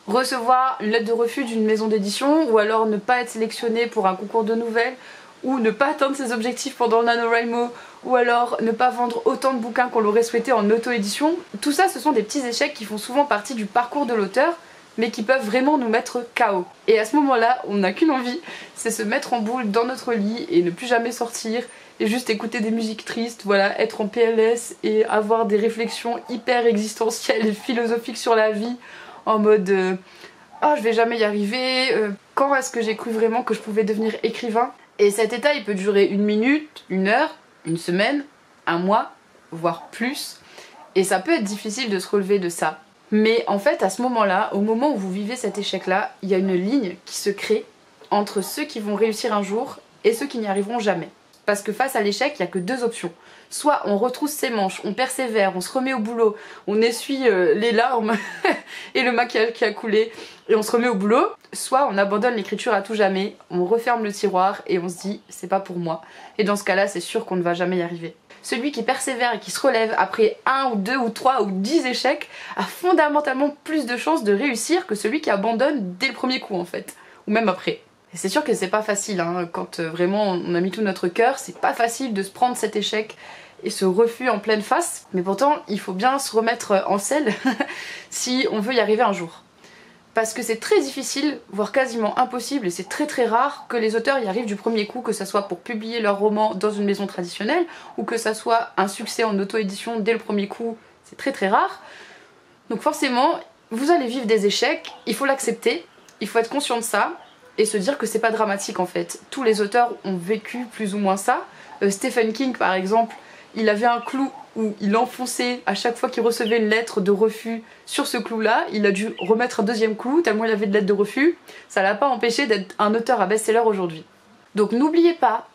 recevoir une lettre de refus d'une maison d'édition, ou alors ne pas être sélectionné pour un concours de nouvelles, ou ne pas atteindre ses objectifs pendant le NaNoWriMo, ou alors ne pas vendre autant de bouquins qu'on l'aurait souhaité en auto-édition. Tout ça, ce sont des petits échecs qui font souvent partie du parcours de l'auteur, mais qui peuvent vraiment nous mettre KO. Et à ce moment-là, on n'a qu'une envie, c'est se mettre en boule dans notre lit et ne plus jamais sortir, et juste écouter des musiques tristes, voilà, être en PLS et avoir des réflexions hyper existentielles et philosophiques sur la vie, en mode oh, je vais jamais y arriver, quand est-ce que j'ai cru vraiment que je pouvais devenir écrivain? Et cet état, il peut durer 1 minute, 1 heure, 1 semaine, 1 mois, voire plus, et ça peut être difficile de se relever de ça. Mais en fait, à ce moment-là, au moment où vous vivez cet échec-là, il y a une ligne qui se crée entre ceux qui vont réussir un jour et ceux qui n'y arriveront jamais. Parce que face à l'échec, il n'y a que 2 options. Soit on retrousse ses manches, on persévère, on se remet au boulot, on essuie les larmes et le maquillage qui a coulé et on se remet au boulot. Soit on abandonne l'écriture à tout jamais, on referme le tiroir et on se dit c'est pas pour moi. Et dans ce cas-là, c'est sûr qu'on ne va jamais y arriver. Celui qui persévère et qui se relève après 1 ou 2 ou 3 ou 10 échecs a fondamentalement plus de chances de réussir que celui qui abandonne dès le premier coup en fait, ou même après. Et c'est sûr que c'est pas facile, hein, quand vraiment on a mis tout notre cœur, c'est pas facile de se prendre cet échec et ce refus en pleine face, mais pourtant il faut bien se remettre en selle si on veut y arriver un jour. Parce que c'est très difficile, voire quasiment impossible, et c'est très rare que les auteurs y arrivent du premier coup, que ça soit pour publier leur roman dans une maison traditionnelle, ou que ça soit un succès en auto-édition dès le premier coup, c'est très rare. Donc forcément, vous allez vivre des échecs, il faut l'accepter, il faut être conscient de ça, et se dire que c'est pas dramatique en fait. Tous les auteurs ont vécu plus ou moins ça. Stephen King par exemple, il avait un clou où il enfonçait à chaque fois qu'il recevait une lettre de refus sur ce clou-là. Il a dû remettre un 2e clou tellement il avait de lettres de refus. Ça l'a pas empêché d'être un auteur à best-seller aujourd'hui. Donc n'oubliez pas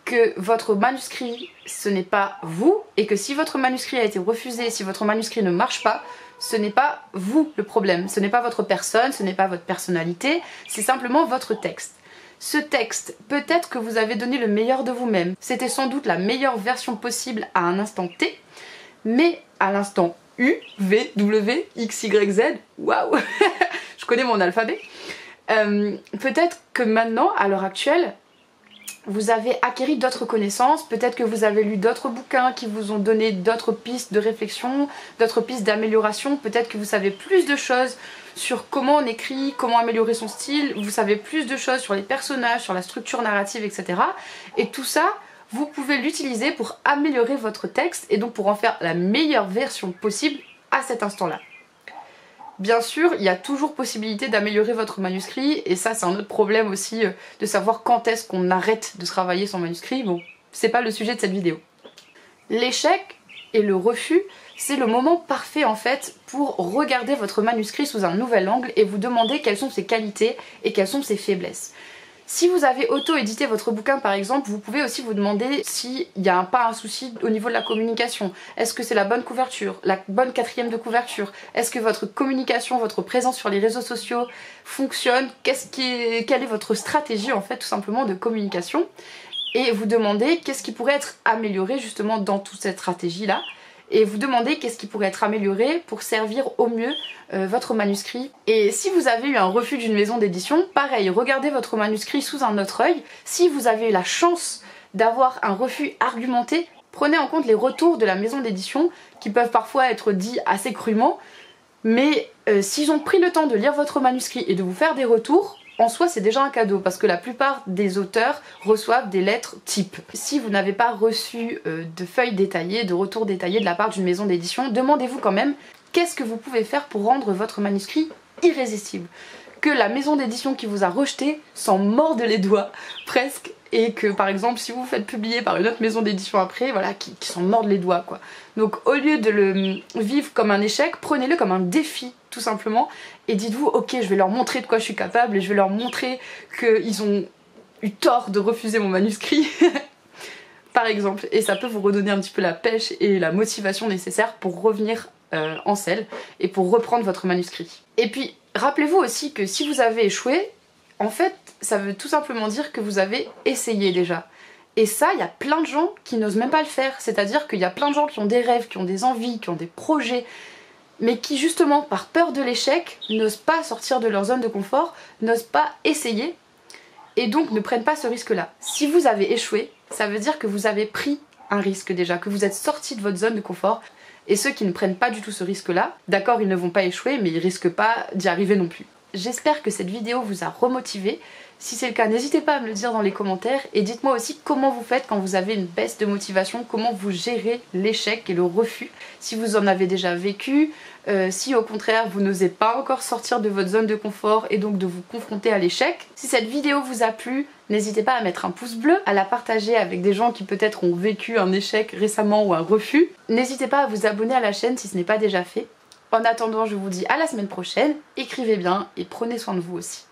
que votre manuscrit, ce n'est pas vous, et que si votre manuscrit a été refusé, si votre manuscrit ne marche pas, ce n'est pas vous le problème, ce n'est pas votre personne, ce n'est pas votre personnalité, c'est simplement votre texte. Ce texte, peut-être que vous avez donné le meilleur de vous-même, c'était sans doute la meilleure version possible à un instant T, mais à l'instant U, V, W, X, Y, Z, waouh, je connais mon alphabet, peut-être que maintenant, à l'heure actuelle, vous avez acquis d'autres connaissances, peut-être que vous avez lu d'autres bouquins qui vous ont donné d'autres pistes de réflexion, d'autres pistes d'amélioration, peut-être que vous savez plus de choses sur comment on écrit, comment améliorer son style, vous savez plus de choses sur les personnages, sur la structure narrative, etc. Et tout ça, vous pouvez l'utiliser pour améliorer votre texte et donc pour en faire la meilleure version possible à cet instant-là. Bien sûr, il y a toujours possibilité d'améliorer votre manuscrit, et ça c'est un autre problème aussi, de savoir quand est-ce qu'on arrête de travailler son manuscrit. Bon, c'est pas le sujet de cette vidéo. L'échec et le refus, c'est le moment parfait en fait pour regarder votre manuscrit sous un nouvel angle et vous demander quelles sont ses qualités et quelles sont ses faiblesses. Si vous avez auto-édité votre bouquin par exemple, vous pouvez aussi vous demander s'il n'y a pas un souci au niveau de la communication. Est-ce que c'est la bonne couverture, la bonne 4e de couverture? Est-ce que votre communication, votre présence sur les réseaux sociaux fonctionne? Quelle est votre stratégie en fait tout simplement de communication? Et vous demandez qu'est-ce qui pourrait être amélioré justement dans toute cette stratégie là. Et vous demandez qu'est-ce qui pourrait être amélioré pour servir au mieux votre manuscrit. Et si vous avez eu un refus d'une maison d'édition, pareil, regardez votre manuscrit sous un autre œil. Si vous avez eu la chance d'avoir un refus argumenté, prenez en compte les retours de la maison d'édition qui peuvent parfois être dits assez crûment, mais s'ils ont pris le temps de lire votre manuscrit et de vous faire des retours, en soi c'est déjà un cadeau parce que la plupart des auteurs reçoivent des lettres type. Si vous n'avez pas reçu de feuilles détaillées, de retours détaillés de la part d'une maison d'édition, demandez-vous quand même qu'est-ce que vous pouvez faire pour rendre votre manuscrit irrésistible. Que la maison d'édition qui vous a rejeté s'en morde les doigts presque, et que par exemple si vous vous faites publier par une autre maison d'édition après, voilà, qui s'en mordent les doigts quoi. Donc au lieu de le vivre comme un échec, prenez-le comme un défi tout simplement, et dites-vous ok, je vais leur montrer de quoi je suis capable et je vais leur montrer qu'ils ont eu tort de refuser mon manuscrit par exemple, et ça peut vous redonner un petit peu la pêche et la motivation nécessaire pour revenir en selle et pour reprendre votre manuscrit. Et puis rappelez-vous aussi que si vous avez échoué, en fait ça veut tout simplement dire que vous avez essayé déjà. Et ça, il y a plein de gens qui n'osent même pas le faire, c'est-à-dire qu'il y a plein de gens qui ont des rêves, qui ont des envies, qui ont des projets, mais qui justement par peur de l'échec n'osent pas sortir de leur zone de confort, n'osent pas essayer et donc ne prennent pas ce risque-là. Si vous avez échoué, ça veut dire que vous avez pris un risque déjà, que vous êtes sorti de votre zone de confort. Et ceux qui ne prennent pas du tout ce risque-là, d'accord, ils ne vont pas échouer, mais ils risquent pas d'y arriver non plus. J'espère que cette vidéo vous a remotivé. Si c'est le cas, n'hésitez pas à me le dire dans les commentaires et dites-moi aussi comment vous faites quand vous avez une baisse de motivation, comment vous gérez l'échec et le refus, si vous en avez déjà vécu, si au contraire vous n'osez pas encore sortir de votre zone de confort et donc de vous confronter à l'échec. Si cette vidéo vous a plu, n'hésitez pas à mettre un pouce bleu, à la partager avec des gens qui peut-être ont vécu un échec récemment ou un refus. N'hésitez pas à vous abonner à la chaîne si ce n'est pas déjà fait. En attendant, je vous dis à la semaine prochaine, écrivez bien et prenez soin de vous aussi.